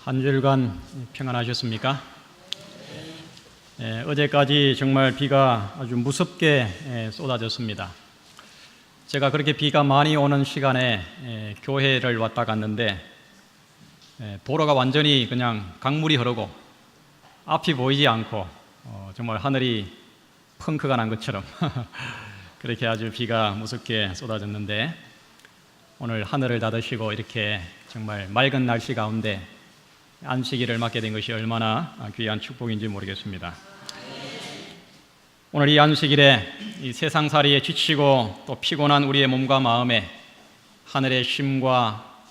한 주일간 평안하셨습니까? 어제까지 정말 비가 아주 무섭게 쏟아졌습니다. 제가 그렇게 비가 많이 오는 시간에 교회를 왔다 갔는데 도로가 완전히 그냥 강물이 흐르고 앞이 보이지 않고 정말 하늘이 펑크가 난 것처럼 그렇게 아주 비가 무섭게 쏟아졌는데, 오늘 하늘을 닫으시고 이렇게 정말 맑은 날씨 가운데 안식일을 맞게 된 것이 얼마나 귀한 축복인지 모르겠습니다. 오늘 이 안식일에 이 세상살이에 지치고 또 피곤한 우리의 몸과 마음에 하늘의 쉼과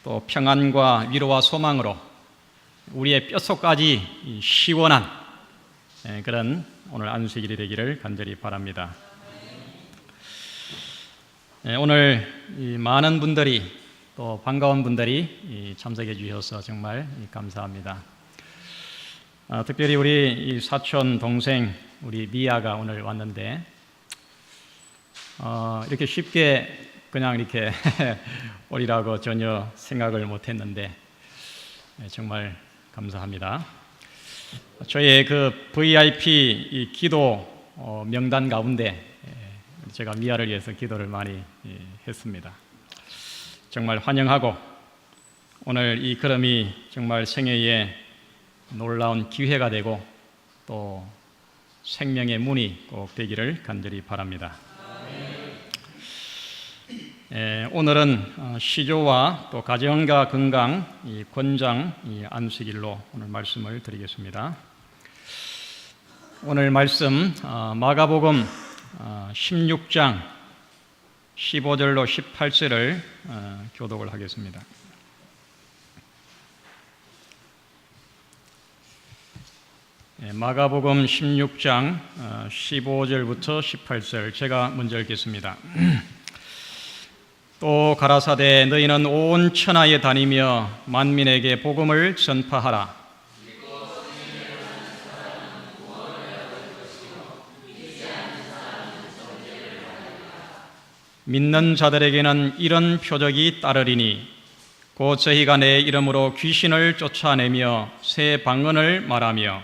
또 평안과 위로와 소망으로 우리의 뼛속까지 시원한 그런 오늘 안식일이 되기를 간절히 바랍니다. 오늘 많은 분들이 또 반가운 분들이 참석해 주셔서 정말 감사합니다. 특별히 우리 사촌 동생 우리 미아가 오늘 왔는데 이렇게 쉽게 그냥 이렇게 오리라고 전혀 생각을 못했는데 정말 감사합니다. 저의 그 VIP 기도 명단 가운데 제가 미아를 위해서 기도를 많이 했습니다. 정말 환영하고 오늘 이 걸음이 정말 생애의 놀라운 기회가 되고 또 생명의 문이 꼭 되기를 간절히 바랍니다. 오늘은 시조와 또 가정과 건강 권장 안식일로 오늘 말씀을 드리겠습니다. 오늘 말씀 마가복음 16장 15절로 18절을 교독을 하겠습니다. 마가복음 16장 15절부터 18절 제가 먼저 읽겠습니다. 또 가라사대 너희는 온 천하에 다니며 만민에게 복음을 전파하라. 믿는 자들에게는 이런 표적이 따르리니 곧 저희가 내 이름으로 귀신을 쫓아내며 새 방언을 말하며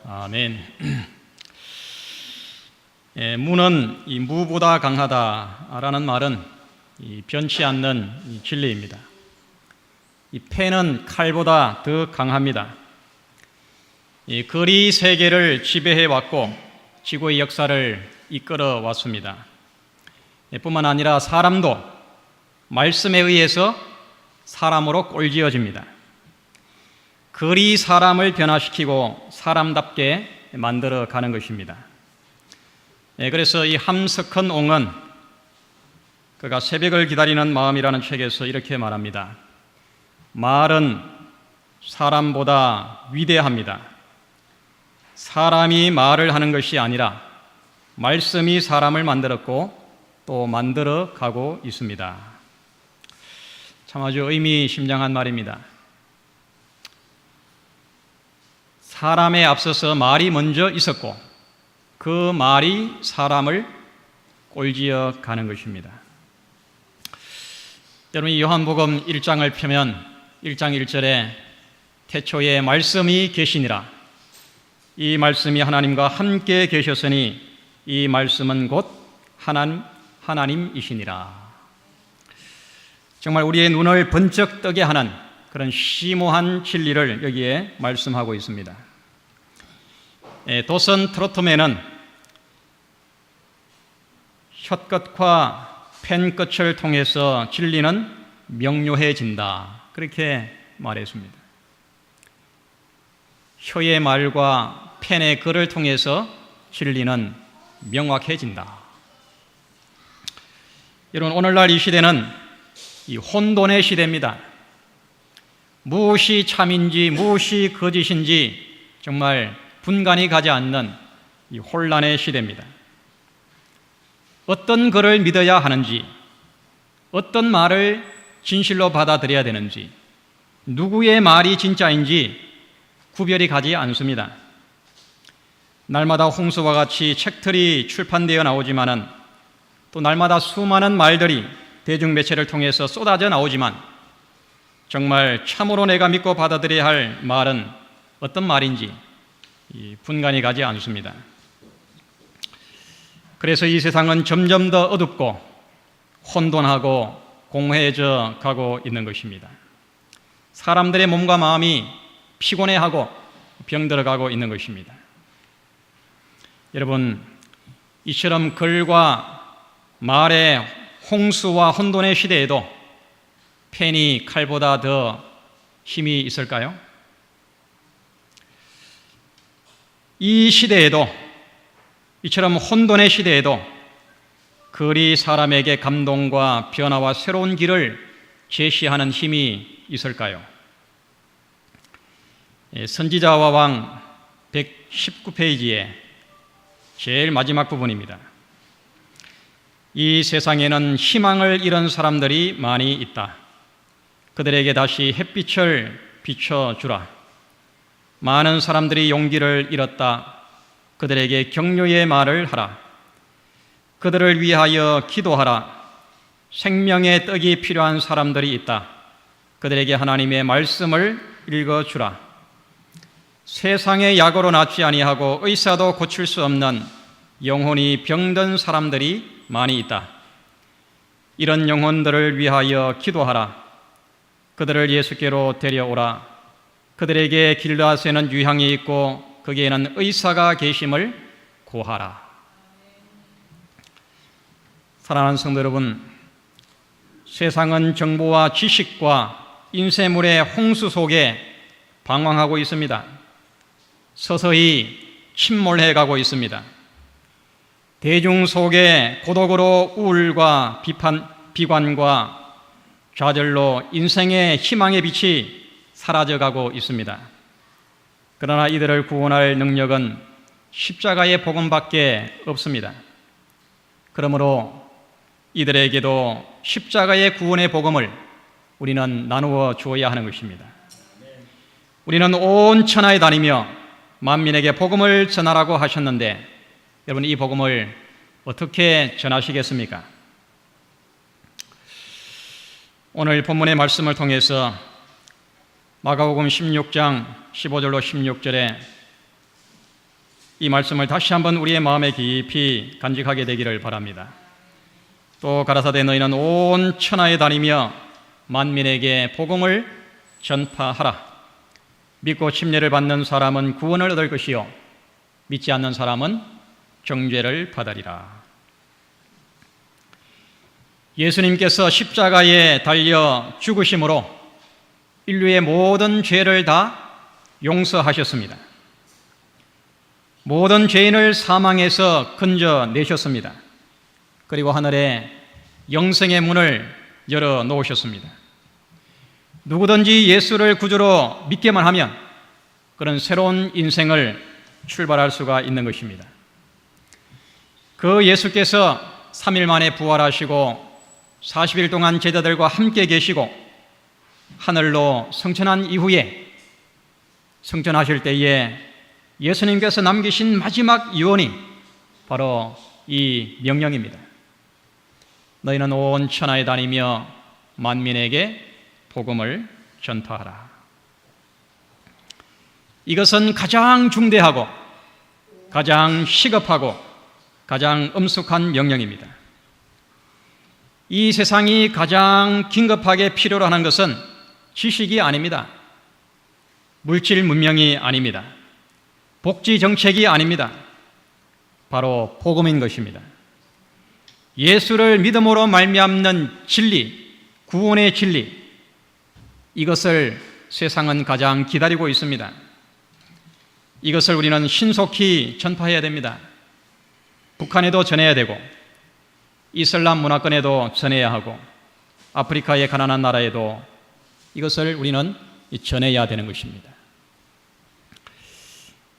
아멘. 무는 이 무보다 강하다라는 말은 이 변치 않는 이 진리입니다. 이 패는 칼보다 더 강합니다. 이 거리 세계를 지배해 왔고 지구의 역사를 이끌어 왔습니다. 뿐만 아니라 사람도 말씀에 의해서 사람으로 꼴지어집니다. 거리 사람을 변화시키고 사람답게 만들어 가는 것입니다. 그래서 이 함석헌 옹은 그가 새벽을 기다리는 마음이라는 책에서 이렇게 말합니다. 말은 사람보다 위대합니다. 사람이 말을 하는 것이 아니라 말씀이 사람을 만들었고 또 만들어 가고 있습니다. 참 아주 의미심장한 말입니다. 사람에 앞서서 말이 먼저 있었고 그 말이 사람을 꼴지어 가는 것입니다. 여러분, 이 요한복음 1장을 펴면 1장 1절에 태초에 말씀이 계시니라. 이 말씀이 하나님과 함께 계셨으니 이 말씀은 곧 하나님이시니라. 정말 우리의 눈을 번쩍 뜨게 하는 그런 심오한 진리를 여기에 말씀하고 있습니다. 도선 트로트맨은 혓끝과 펜끝을 통해서 진리는 명료해진다, 그렇게 말했습니다. 혀의 말과 펜의 글을 통해서 진리는 명확해진다. 여러분, 오늘날 이 시대는 이 혼돈의 시대입니다. 무엇이 참인지 무엇이 거짓인지 정말 분간이 가지 않는 이 혼란의 시대입니다. 어떤 글을 믿어야 하는지, 어떤 말을 진실로 받아들여야 되는지, 누구의 말이 진짜인지 구별이 가지 않습니다. 날마다 홍수와 같이 책들이 출판되어 나오지만은 또 날마다 수많은 말들이 대중매체를 통해서 쏟아져 나오지만 정말 참으로 내가 믿고 받아들여야 할 말은 어떤 말인지 분간이 가지 않습니다. 그래서 이 세상은 점점 더 어둡고 혼돈하고 공허해져 가고 있는 것입니다. 사람들의 몸과 마음이 피곤해하고 병들어가고 있는 것입니다. 여러분, 이처럼 글과 말의 홍수와 혼돈의 시대에도 펜이 칼보다 더 힘이 있을까요? 이 시대에도, 이처럼 혼돈의 시대에도 글이 사람에게 감동과 변화와 새로운 길을 제시하는 힘이 있을까요? 선지자와 왕 119페이지에 제일 마지막 부분입니다. 이 세상에는 희망을 잃은 사람들이 많이 있다. 그들에게 다시 햇빛을 비춰주라. 많은 사람들이 용기를 잃었다. 그들에게 격려의 말을 하라. 그들을 위하여 기도하라. 생명의 떡이 필요한 사람들이 있다. 그들에게 하나님의 말씀을 읽어주라. 세상의 약으로 낫지 아니하고 의사도 고칠 수 없는 영혼이 병든 사람들이 많이 있다. 이런 영혼들을 위하여 기도하라. 그들을 예수께로 데려오라. 그들에게 길르앗에는 유향이 있고 거기에는 의사가 계심을 구하라. 사랑하는 성도 여러분, 세상은 정보와 지식과 인쇄물의 홍수 속에 방황하고 있습니다. 서서히 침몰해 가고 있습니다. 대중 속에 고독으로 우울과 비관과 좌절로 인생의 희망의 빛이 사라져가고 있습니다. 그러나 이들을 구원할 능력은 십자가의 복음밖에 없습니다. 그러므로 이들에게도 십자가의 구원의 복음을 우리는 나누어 주어야 하는 것입니다. 우리는 온 천하에 다니며 만민에게 복음을 전하라고 하셨는데 여러분, 이 복음을 어떻게 전하시겠습니까? 오늘 본문의 말씀을 통해서 마가복음 16장 15절로 16절에 이 말씀을 다시 한번 우리의 마음에 깊이 간직하게 되기를 바랍니다. 또 가라사대 너희는 온 천하에 다니며 만민에게 복음을 전파하라. 믿고 침례를 받는 사람은 구원을 얻을 것이요 믿지 않는 사람은 정죄를 받으리라. 예수님께서 십자가에 달려 죽으심으로 인류의 모든 죄를 다 용서하셨습니다. 모든 죄인을 사망에서 건져내셨습니다. 그리고 하늘에 영생의 문을 열어놓으셨습니다. 누구든지 예수를 구주로 믿기만 하면 그런 새로운 인생을 출발할 수가 있는 것입니다. 그 예수께서 3일 만에 부활하시고 40일 동안 제자들과 함께 계시고 하늘로 승천한 이후에 승천하실 때에 예수님께서 남기신 마지막 유언이 바로 이 명령입니다. 너희는 온 천하에 다니며 만민에게 복음을 전파하라. 이것은 가장 중대하고 가장 시급하고 가장 엄숙한 명령입니다. 이 세상이 가장 긴급하게 필요로 하는 것은 지식이 아닙니다. 물질 문명이 아닙니다. 복지 정책이 아닙니다. 바로 복음인 것입니다. 예수를 믿음으로 말미암는 진리, 구원의 진리, 이것을 세상은 가장 기다리고 있습니다. 이것을 우리는 신속히 전파해야 됩니다. 북한에도 전해야 되고 이슬람 문화권에도 전해야 하고 아프리카의 가난한 나라에도 이것을 우리는 전해야 되는 것입니다.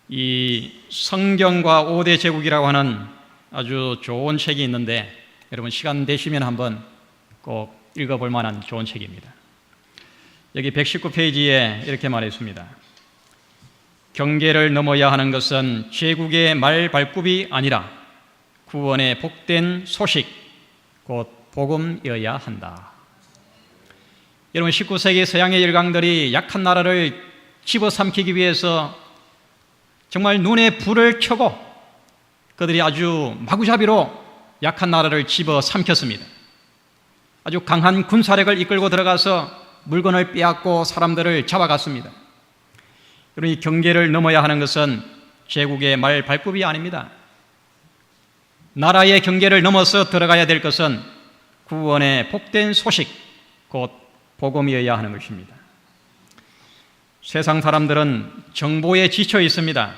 이 성경과 5대 제국이라고 하는 아주 좋은 책이 있는데 여러분 시간 되시면 한번 꼭 읽어볼 만한 좋은 책입니다. 여기 119페이지에 이렇게 말했습니다. 경계를 넘어야 하는 것은 제국의 말발굽이 아니라 구원의 복된 소식, 곧 복음이어야 한다. 여러분, 19세기 서양의 열강들이 약한 나라를 집어삼키기 위해서 정말 눈에 불을 켜고 그들이 아주 마구잡이로 약한 나라를 집어삼켰습니다. 아주 강한 군사력을 이끌고 들어가서 물건을 빼앗고 사람들을 잡아갔습니다. 여러분, 이 경계를 넘어야 하는 것은 제국의 말발굽이 아닙니다. 나라의 경계를 넘어서 들어가야 될 것은 구원의 복된 소식, 곧 복음이어야 하는 것입니다. 세상 사람들은 정보에 지쳐 있습니다.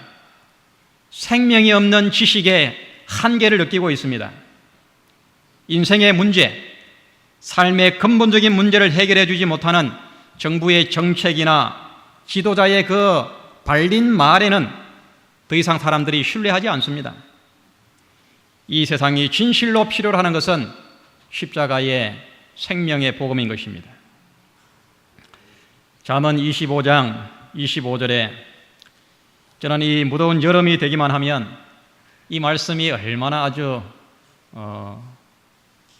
생명이 없는 지식의 한계를 느끼고 있습니다. 인생의 문제, 삶의 근본적인 문제를 해결해 주지 못하는 정부의 정책이나 지도자의 그 발린 말에는 더 이상 사람들이 신뢰하지 않습니다. 이 세상이 진실로 필요로 하는 것은 십자가의 생명의 복음인 것입니다. 잠언 25장 25절에 저는 이 무더운 여름이 되기만 하면 이 말씀이 얼마나 아주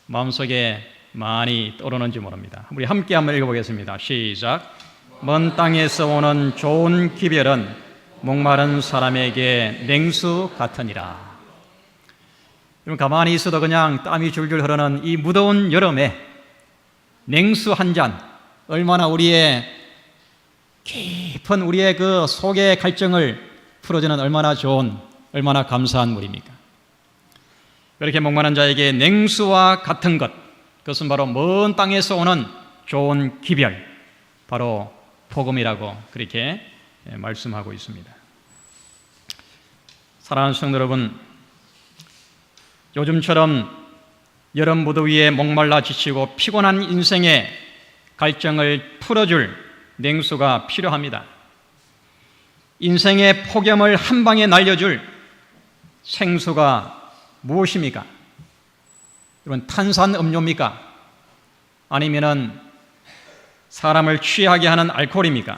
마음속에 많이 떠오르는지 모릅니다. 우리 함께 한번 읽어보겠습니다. 시작. 먼 땅에서 오는 좋은 기별은 목마른 사람에게 냉수 같으니라. 여러분, 가만히 있어도 그냥 땀이 줄줄 흐르는 이 무더운 여름에 냉수 한 잔, 얼마나 우리의 깊은 우리의 그 속의 갈증을 풀어주는 얼마나 좋은, 얼마나 감사한 물입니까? 이렇게 목마른 자에게 냉수와 같은 것, 그것은 바로 먼 땅에서 오는 좋은 기별, 바로 복음이라고 그렇게 말씀하고 있습니다. 사랑하는 성도 여러분, 요즘처럼 여름 무더위에 목말라 지치고 피곤한 인생의 갈증을 풀어줄 냉수가 필요합니다. 인생의 폭염을 한 방에 날려줄 생수가 무엇입니까? 여러분, 탄산 음료입니까? 아니면은 사람을 취하게 하는 알코올입니까?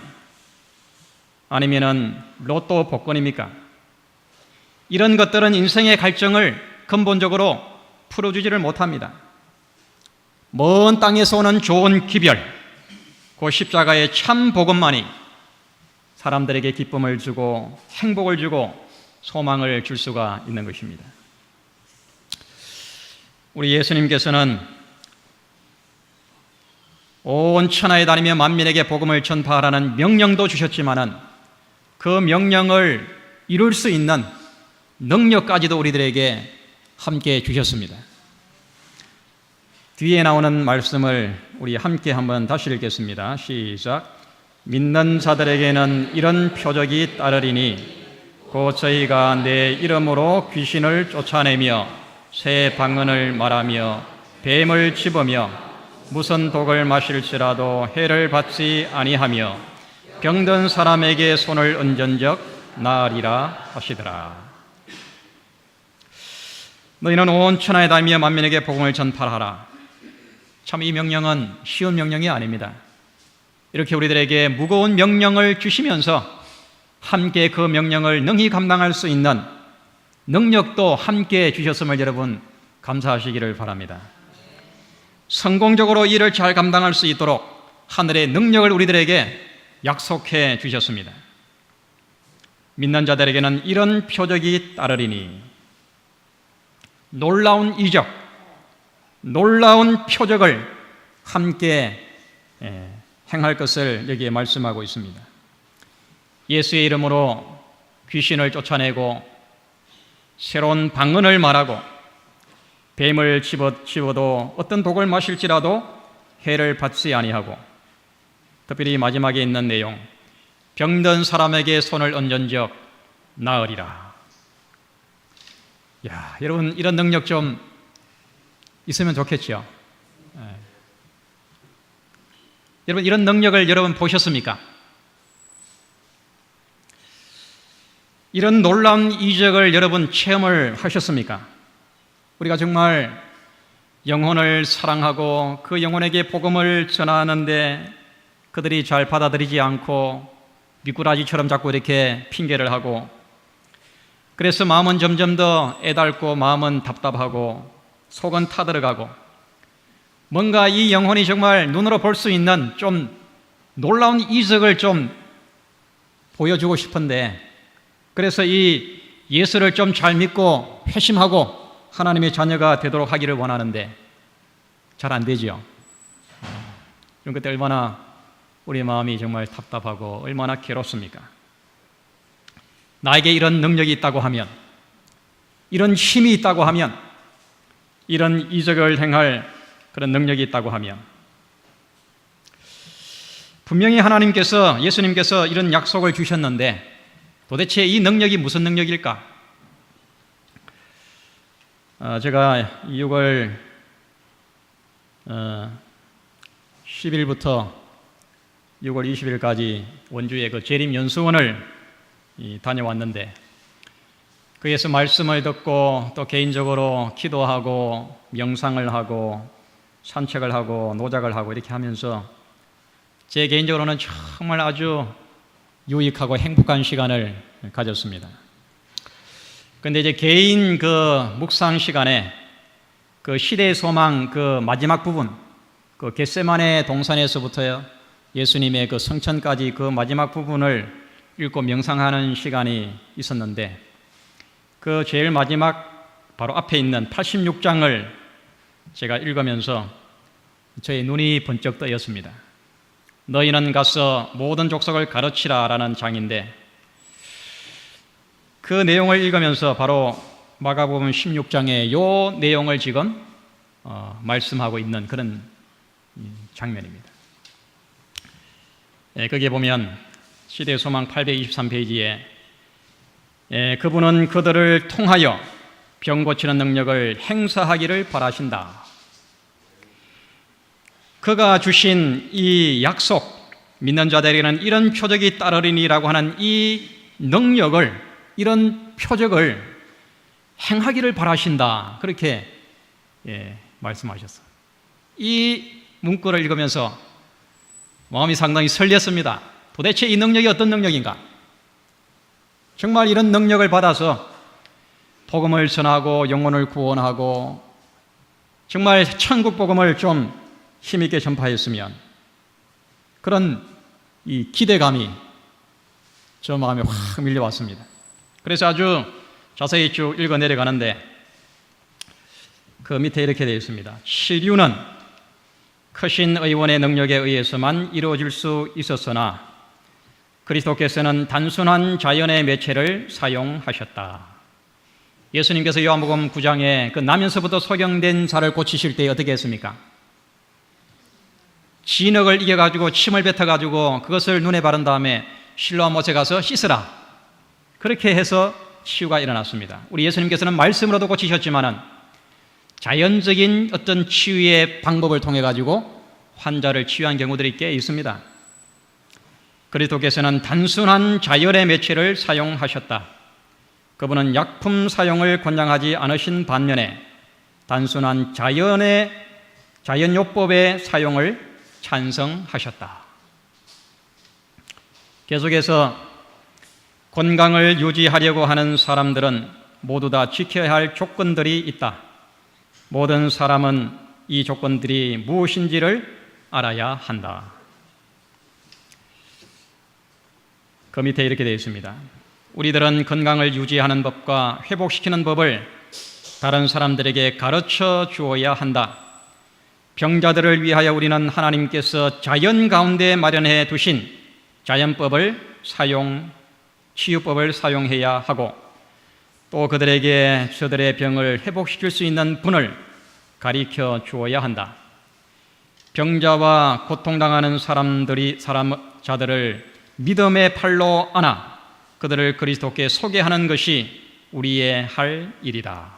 아니면은 로또 복권입니까? 이런 것들은 인생의 갈증을 근본적으로 풀어주지를 못합니다. 먼 땅에서 오는 좋은 기별, 그 십자가의 참 복음만이 사람들에게 기쁨을 주고 행복을 주고 소망을 줄 수가 있는 것입니다. 우리 예수님께서는 온 천하에 다니며 만민에게 복음을 전파하라는 명령도 주셨지만은 그 명령을 이룰 수 있는 능력까지도 우리들에게 함께 주셨습니다. 뒤에 나오는 말씀을 우리 함께 한번 다시 읽겠습니다. 시작. 믿는 자들에게는 이런 표적이 따르리니 곧 저희가 내 이름으로 귀신을 쫓아내며 새 방언을 말하며 뱀을 집으며 무슨 독을 마실지라도 해를 받지 아니하며 병든 사람에게 손을 얹은적 나으리라 하시더라. 너희는 온 천하에 다니며 만민에게 복음을 전파하라. 참, 이 명령은 쉬운 명령이 아닙니다. 이렇게 우리들에게 무거운 명령을 주시면서 함께 그 명령을 능히 감당할 수 있는 능력도 함께 주셨음을 여러분 감사하시기를 바랍니다. 성공적으로 일을 잘 감당할 수 있도록 하늘의 능력을 우리들에게 약속해 주셨습니다. 믿는 자들에게는 이런 표적이 따르리니, 놀라운 이적, 놀라운 표적을 함께 행할 것을 여기에 말씀하고 있습니다. 예수의 이름으로 귀신을 쫓아내고 새로운 방언을 말하고 뱀을 집어도 어떤 독을 마실지라도 해를 받지 아니하고, 특별히 마지막에 있는 내용, 병든 사람에게 손을 얹은적 나으리라. 야, 여러분, 이런 능력 좀 있으면 좋겠죠. 여러분, 이런 능력을 여러분 보셨습니까? 이런 놀라운 이적을 여러분 체험을 하셨습니까? 우리가 정말 영혼을 사랑하고 그 영혼에게 복음을 전하는데 그들이 잘 받아들이지 않고 미꾸라지처럼 자꾸 이렇게 핑계를 하고, 그래서 마음은 점점 더 애달고 마음은 답답하고 속은 타들어가고, 뭔가 이 영혼이 정말 눈으로 볼 수 있는 좀 놀라운 이적을 좀 보여주고 싶은데, 그래서 이 예수를 좀 잘 믿고 회심하고 하나님의 자녀가 되도록 하기를 원하는데 잘 안 되지요. 그럼 그때 얼마나 우리 마음이 정말 답답하고 얼마나 괴롭습니까? 나에게 이런 능력이 있다고 하면, 이런 힘이 있다고 하면, 이런 이적을 행할 그런 능력이 있다고 하면, 분명히 하나님께서, 예수님께서 이런 약속을 주셨는데 도대체 이 능력이 무슨 능력일까? 제가 6월 10일부터 6월 20일까지 원주의 그 재림연수원을 다녀왔는데, 거기에서 말씀을 듣고 또 개인적으로 기도하고 명상을 하고 산책을 하고 노작을 하고 이렇게 하면서 제 개인적으로는 정말 아주 유익하고 행복한 시간을 가졌습니다. 그런데 이제 개인 그 묵상 시간에 그 시대의 소망 그 마지막 부분, 그 겟세마네 동산에서부터요 예수님의 그 성천까지 그 마지막 부분을 읽고 명상하는 시간이 있었는데, 그 제일 마지막 바로 앞에 있는 86장을 제가 읽으면서 저의 눈이 번쩍 뜨였습니다. 너희는 가서 모든 족속을 가르치라 라는 장인데, 그 내용을 읽으면서 바로 마가복음 16장의 요 내용을 지금 말씀하고 있는 그런 장면입니다. 거기에 보면 시대의 소망 823페이지에 그분은 그들을 통하여 병 고치는 능력을 행사하기를 바라신다. 그가 주신 이 약속, 믿는 자들에게는 이런 표적이 따르리니라고 하는 이 능력을, 이런 표적을 행하기를 바라신다. 그렇게 말씀하셨어요. 이 문구를 읽으면서 마음이 상당히 설렜습니다. 도대체 이 능력이 어떤 능력인가? 정말 이런 능력을 받아서 복음을 전하고 영혼을 구원하고 정말 천국 복음을 좀 힘있게 전파했으면, 그런 이 기대감이 저 마음에 확 밀려왔습니다. 그래서 아주 자세히 쭉 읽어 내려가는데 그 밑에 이렇게 되어 있습니다. 신류는 크신 의원의 능력에 의해서만 이루어질 수 있었으나 그리스도께서는 단순한 자연의 매체를 사용하셨다. 예수님께서 요한복음 9장에 그 나면서부터 소경된 자를 고치실 때 어떻게 했습니까? 진흙을 이겨가지고 침을 뱉어가지고 그것을 눈에 바른 다음에 실로와 못에 가서 씻으라. 그렇게 해서 치유가 일어났습니다. 우리 예수님께서는 말씀으로도 고치셨지만은 자연적인 어떤 치유의 방법을 통해 가지고 환자를 치유한 경우들이 꽤 있습니다. 그리스도께서는 단순한 자연의 매체를 사용하셨다. 그분은 약품 사용을 권장하지 않으신 반면에 단순한 자연요법의 사용을 찬성하셨다. 계속해서 건강을 유지하려고 하는 사람들은 모두 다 지켜야 할 조건들이 있다. 모든 사람은 이 조건들이 무엇인지를 알아야 한다. 그 밑에 이렇게 되어 있습니다. 우리들은 건강을 유지하는 법과 회복시키는 법을 다른 사람들에게 가르쳐 주어야 한다. 병자들을 위하여 우리는 하나님께서 자연 가운데 마련해 두신 자연법을 치유법을 사용해야 하고, 또 그들에게 저들의 병을 회복시킬 수 있는 분을 가르쳐 주어야 한다. 병자와 고통당하는 자들을 믿음의 팔로 안아 그들을 그리스도께 소개하는 것이 우리의 할 일이다.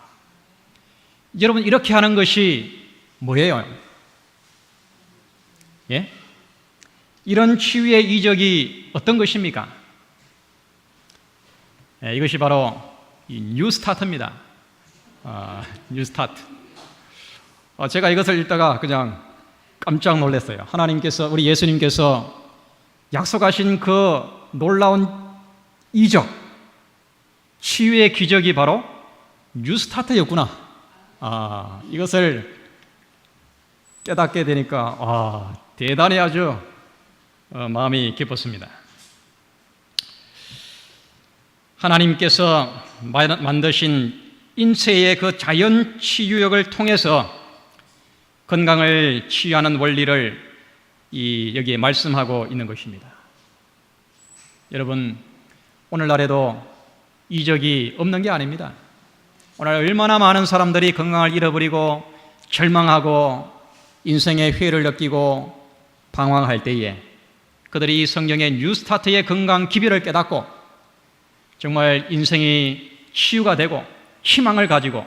여러분, 이렇게 하는 것이 뭐예요? 예? 이런 치유의 이적이 어떤 것입니까? 이것이 바로 이 뉴스타트입니다. 뉴스타트. 제가 이것을 읽다가 그냥 깜짝 놀랐어요. 하나님께서, 우리 예수님께서 약속하신 그 놀라운 이적, 치유의 기적이 바로 뉴스타트였구나. 이것을 깨닫게 되니까 대단히 아주 마음이 기뻤습니다. 하나님께서 만드신 인체의 그 자연 치유력을 통해서 건강을 치유하는 원리를 여기에 말씀하고 있는 것입니다. 여러분, 오늘날에도 이적이 없는 게 아닙니다. 오늘 얼마나 많은 사람들이 건강을 잃어버리고 절망하고 인생의 회의를 느끼고 방황할 때에 그들이 이 성경의 뉴스타트의 건강 기별을 깨닫고 정말 인생이 치유가 되고 희망을 가지고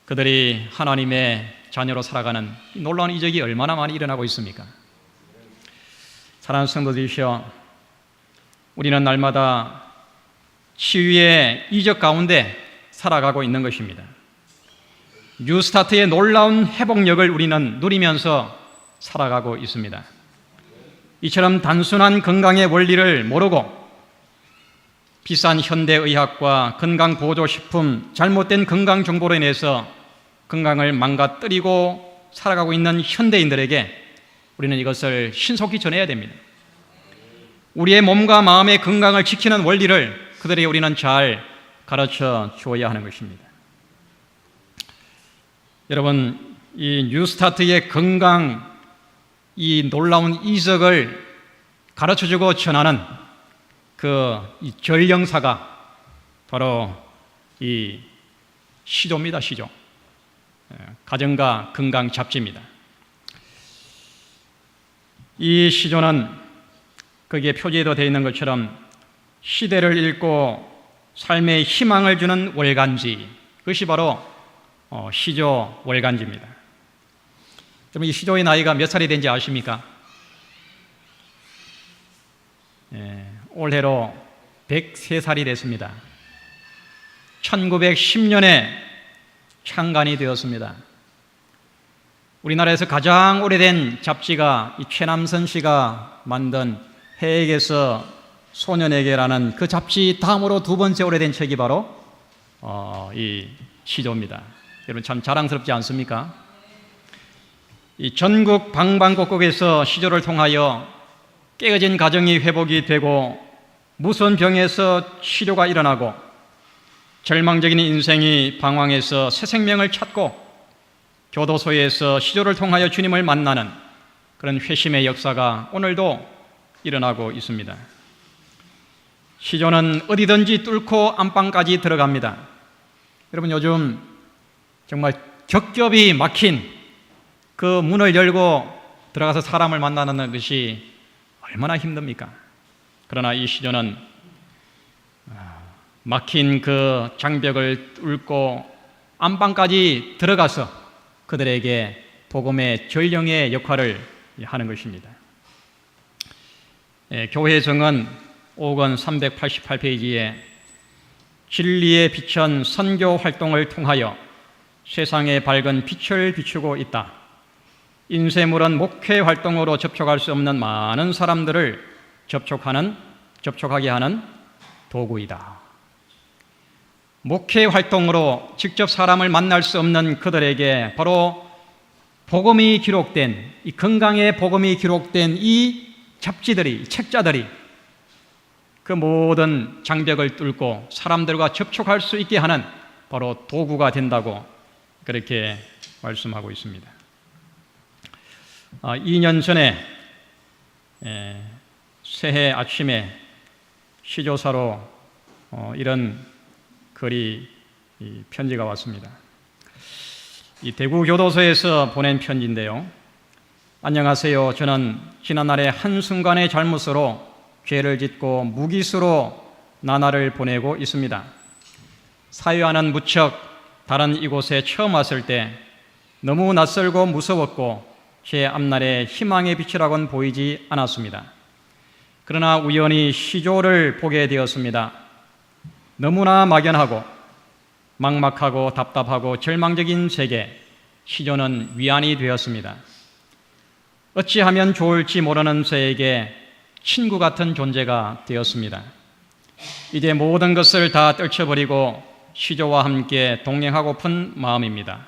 그들이 하나님의 자녀로 살아가는 놀라운 이적이 얼마나 많이 일어나고 있습니까? 사랑하는 성도들이시여, 우리는 날마다 치유의 이적 가운데 살아가고 있는 것입니다. 뉴스타트의 놀라운 회복력을 우리는 누리면서 살아가고 있습니다. 이처럼 단순한 건강의 원리를 모르고 비싼 현대의학과 건강보조식품, 잘못된 건강 정보로 인해서 건강을 망가뜨리고 살아가고 있는 현대인들에게 우리는 이것을 신속히 전해야 됩니다. 우리의 몸과 마음의 건강을 지키는 원리를 그들에게 우리는 잘 가르쳐 주어야 하는 것입니다. 여러분, 이 뉴스타트의 건강, 이 놀라운 이적을 가르쳐주고 전하는 이 전령사가 바로 이 시조입니다. 시조. 가정과 건강 잡지입니다. 이 시조는 거기에 표지에도 되어 있는 것처럼 시대를 읽고 삶의 희망을 주는 월간지, 그것이 바로 시조 월간지입니다. 그럼 이 시조의 나이가 몇 살이 된지 아십니까? 올해로 103살이 됐습니다. 1910년에 창간이 되었습니다. 우리나라에서 가장 오래된 잡지가 이 최남선 씨가 만든 해에게서 소년에게라는 그 잡지 다음으로 두 번째 오래된 책이 바로 이 시조입니다. 여러분 참 자랑스럽지 않습니까? 이 전국 방방곡곡에서 시조를 통하여 깨어진 가정이 회복이 되고 무서운 병에서 치료가 일어나고 절망적인 인생이 방황해서 새 생명을 찾고 교도소에서 시조를 통하여 주님을 만나는 그런 회심의 역사가 오늘도 일어나고 있습니다. 시조는 어디든지 뚫고 안방까지 들어갑니다. 여러분 요즘 정말 겹겹이 막힌 그 문을 열고 들어가서 사람을 만나는 것이 얼마나 힘듭니까? 그러나 이 시조는 막힌 그 장벽을 뚫고 안방까지 들어가서 그들에게 복음의 전령의 역할을 하는 것입니다. 교회 정은 5권 388페이지에 진리의 빛은 선교 활동을 통하여 세상에 밝은 빛을 비추고 있다. 인쇄물은 목회 활동으로 접촉할 수 없는 많은 사람들을 접촉하게 하는 도구이다. 목회 활동으로 직접 사람을 만날 수 없는 그들에게 바로 복음이 기록된, 이 건강의 복음이 기록된 이 잡지들이, 책자들이 그 모든 장벽을 뚫고 사람들과 접촉할 수 있게 하는 바로 도구가 된다고 그렇게 말씀하고 있습니다. 2년 전에 새해 아침에 시조사로 이런 글이 편지가 왔습니다. 이 대구 교도소에서 보낸 편지인데요. 안녕하세요. 저는 지난날의 한순간의 잘못으로 죄를 짓고 무기수로 나날을 보내고 있습니다. 사회와는 무척 다른 이곳에 처음 왔을 때 너무 낯설고 무서웠고 제 앞날에 희망의 빛이라고는 보이지 않았습니다. 그러나 우연히 시조를 보게 되었습니다. 너무나 막연하고 막막하고 답답하고 절망적인 제게 시조는 위안이 되었습니다. 어찌하면 좋을지 모르는 저에게 친구 같은 존재가 되었습니다. 이제 모든 것을 다 떨쳐버리고 시조와 함께 동행하고픈 마음입니다.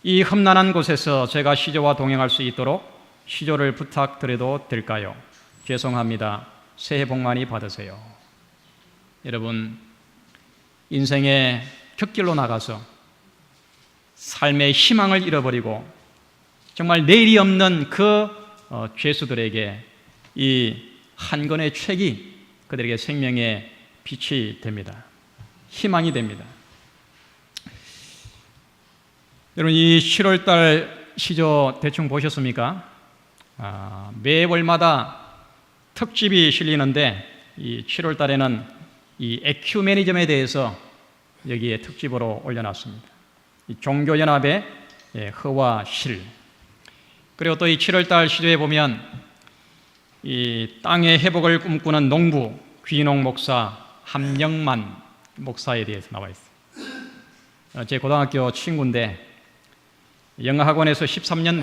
이 험난한 곳에서 제가 시조와 동행할 수 있도록 시조를 부탁드려도 될까요? 죄송합니다. 새해 복 많이 받으세요. 여러분, 인생의 곁길로 나가서 삶의 희망을 잃어버리고 정말 내일이 없는 그 죄수들에게 이 한 권의 책이 그들에게 생명의 빛이 됩니다. 희망이 됩니다. 여러분, 이 7월달 시조 대충 보셨습니까? 매월마다 특집이 실리는데 이 7월달에는 이 에큐메니즘에 대해서 여기에 특집으로 올려놨습니다. 이 종교연합의 허와 실, 그리고 또 이 7월달 시조에 보면 이 땅의 회복을 꿈꾸는 농부 귀농 목사 함영만 목사에 대해서 나와 있어요. 제 고등학교 친구인데 영어학원에서 13년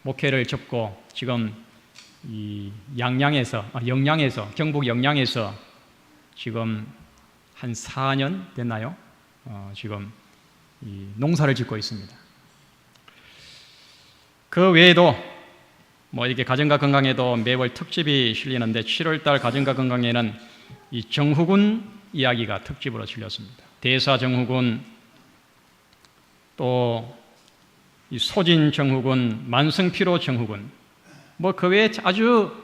목회를 접고 지금 이 영양에서 경북 영양에서 지금 한 4년 됐나요? 지금 이 농사를 짓고 있습니다. 그 외에도 이렇게 가정과 건강에도 매월 특집이 실리는데 7월달 가정과 건강에는 이 정후군 이야기가 특집으로 실렸습니다. 대사 정후군, 또 이 소진 정후군, 만성피로 정후군, 그 외에 아주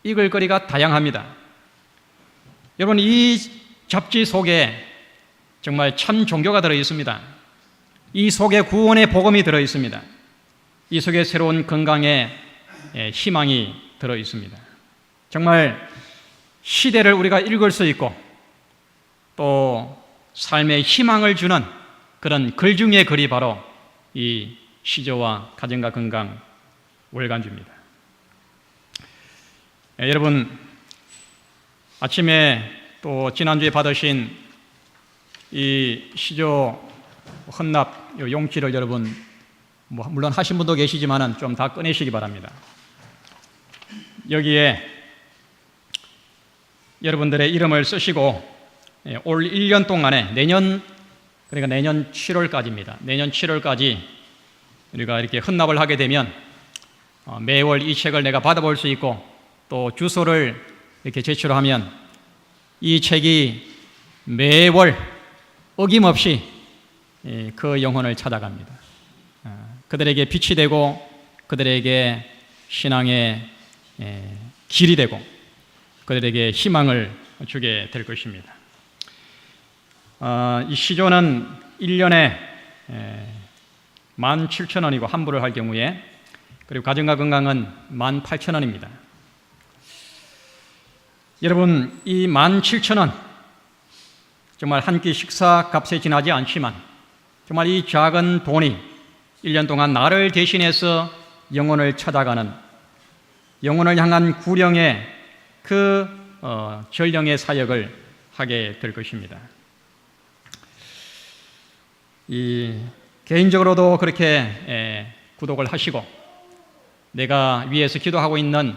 이글거리가 다양합니다. 여러분, 이 잡지 속에 정말 참 종교가 들어 있습니다. 이 속에 구원의 복음이 들어 있습니다. 이 속에 새로운 건강의 희망이 들어 있습니다. 정말 시대를 우리가 읽을 수 있고 또 삶의 희망을 주는 그런 글 중의 글이 바로 이 시조와 가정과 건강 월간주입니다. 여러분, 아침에 또 지난주에 받으신 이 시조 헌납 용지를 여러분 물론 하신 분도 계시지만은 좀 다 꺼내시기 바랍니다. 여기에 여러분들의 이름을 쓰시고 올 1년 동안에 내년 7월까지입니다. 내년 7월까지 우리가 이렇게 헌납을 하게 되면 매월 이 책을 내가 받아볼 수 있고 또 주소를 이렇게 제출하면 이 책이 매월 어김없이 그 영혼을 찾아갑니다. 그들에게 빛이 되고 그들에게 신앙의 길이 되고 그들에게 희망을 주게 될 것입니다. 이 시조는 1년에 17,000원이고 환불을 할 경우에, 그리고 가정과 건강은 18,000원입니다. 여러분, 이 17,000원 정말 한 끼 식사 값에 지나지 않지만 정말 이 작은 돈이 1년 동안 나를 대신해서 영혼을 찾아가는, 영혼을 향한 구령의 그 전령의 사역을 하게 될 것입니다. 개인적으로도 그렇게 구독을 하시고 내가 위에서 기도하고 있는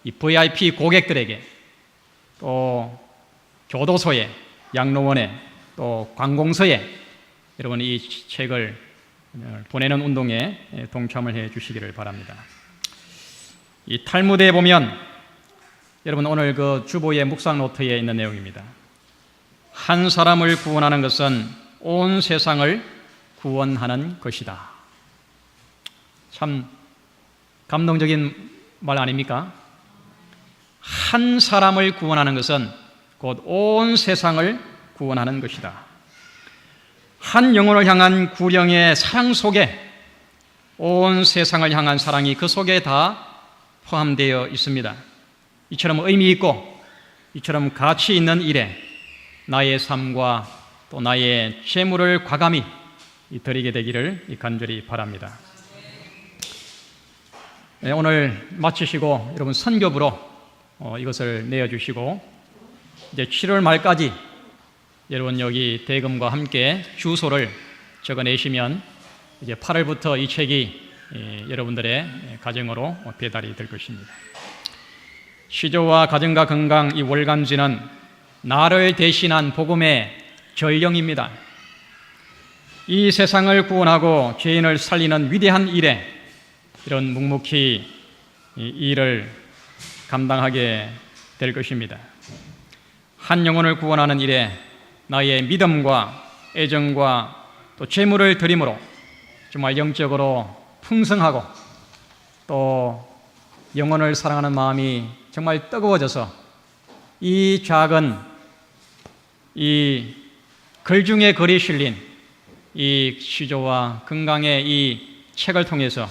이 VIP 고객들에게 또 교도소에, 양로원에, 또 관공서에 여러분 이 책을 보내는 운동에 동참을 해 주시기를 바랍니다. 이 탈무드에 보면 여러분 오늘 그 주보의 묵상 노트에 있는 내용입니다. 한 사람을 구원하는 것은 온 세상을 구원하는 것이다. 참 감동적인 말 아닙니까? 한 사람을 구원하는 것은 곧 온 세상을 구원하는 것이다. 한 영혼을 향한 구령의 사랑 속에 온 세상을 향한 사랑이 그 속에 다 포함되어 있습니다. 이처럼 의미 있고 이처럼 가치 있는 일에 나의 삶과 또 나의 재물을 과감히 드리게 되기를 간절히 바랍니다. 오늘 마치시고 여러분 선교부로 이것을 내어주시고 이제 7월 말까지 여러분 여기 대금과 함께 주소를 적어내시면 이제 8월부터 이 책이 여러분들의 가정으로 배달이 될 것입니다. 시조와 가정과 건강 이 월간지는 나를 대신한 복음의 전령입니다. 이 세상을 구원하고 죄인을 살리는 위대한 일에 이런 묵묵히 이 일을 감당하게 될 것입니다. 한 영혼을 구원하는 일에 나의 믿음과 애정과 또 재물을 드림으로 정말 영적으로 풍성하고 또 영혼을 사랑하는 마음이 정말 뜨거워져서 이 작은 이 글 중에 글이 실린 이 시조와 건강의 이 책을 통해서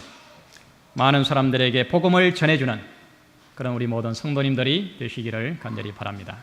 많은 사람들에게 복음을 전해주는 그런 우리 모든 성도님들이 되시기를 간절히 바랍니다.